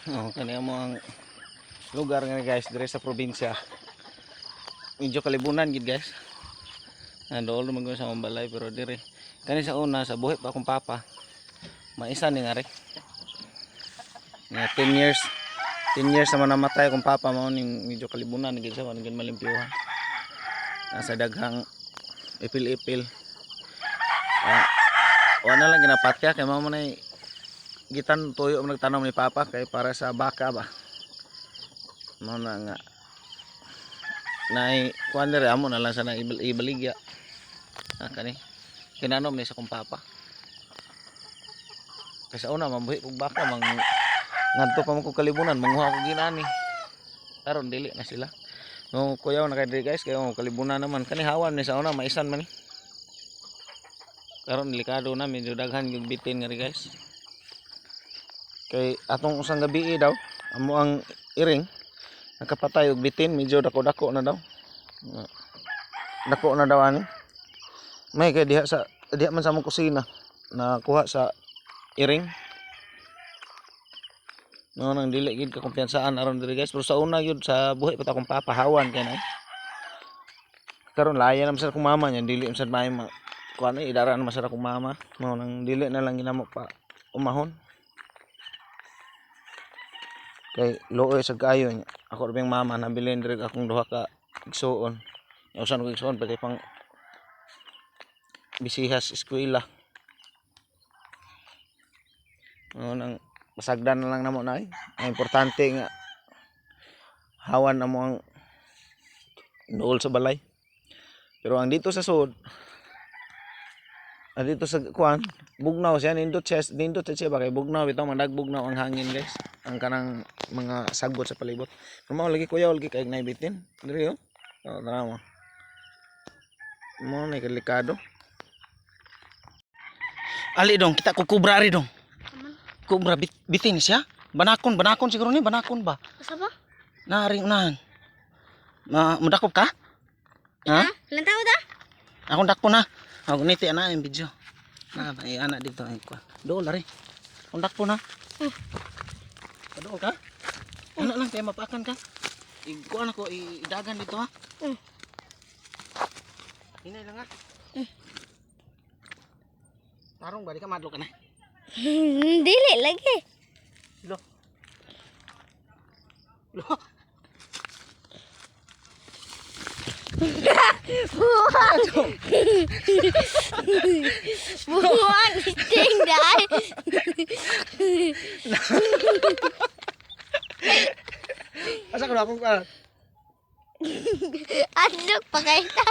Oh, kani mo ang lugar nga guys dire sa probinsya. Medyo kalibunan gid guys. Nandool naman ko sa Mambalay pero dire kani sa una sa buhay pa akong papa. Maisa ni nga re. Nga 10 years naman namatay akong papa mao ning medyo kalibunan gid sa kanang malimpyuhan. Nasa daghang ipil-ipil. Wala lang ginapatya kay mao man ay gitan tuyo ang nagtanom ni papa kay para sa baka ba. Mao na nga nay kuan dire amo na lang sa nang ibaligya. Kani kinanom ni sa kong papa. Kasi una mabuhi kog baka mang ngadto pa man ko kalibunan manguha ko ginani. Karon dili na sila. No kuyaw na kay diri guys kayo kalibunan naman kani hawan ni sa una maisan man ni. Karon delikado na medyo daghan yung bitin nga ri guys. Kay atong usang gabi daw amo ang iring nakapatay og bitin medyo dako-dako na daw. Dako na daw ani. May kay diha man sa among kusina nakuha sa iring. No nang dili gid ka kumpiyansaan aron diri guys pero sa una gyud sa buhay pa ta akong papahawan kay nay. Karon laya na sa akong mama nya dili sad may kuan ay idaran masara akong mama. No nang dili na lang ginamo pa umahon. Kay looy sa kayo nya. Ako ring mama nabilin diri akong duha ka igsuon. Usan ko igsuon pati pang bisihas eskwela. No nang masagdan na lang namo na ang importante nga hawan na mo ang nool sa balay pero ang dito sa sud dito sa kuan bugnaw siya nindot siya ba kay bugnaw bitaw mandagbugnaw ang hangin guys ang kanang mga sagot sa palibot pero mao lagi kuyaw lagi kay naibitin diri oh tara mo nay delikado ali dong kita ko kubra ri dong. Kubra bitin siya. Banakon siguro ni, banakon ba? Asa ba? Naring unahan. Mudakop ka? Ha? Ilang tao da? Akong dakpo na. Ako niti ana yung video. Na ba ana dito ay ko. Dool ari. Akong dakpo na. Dool ka? Ana lang kay mapakan ka. Iguan ako idagan dito ha. Hinay lang ha. Tarong ba di ka madlo ka na? Dili lagi. Lo. Buwan. Buwan isting dai. Asa ko na akong Adlok pa kay ta.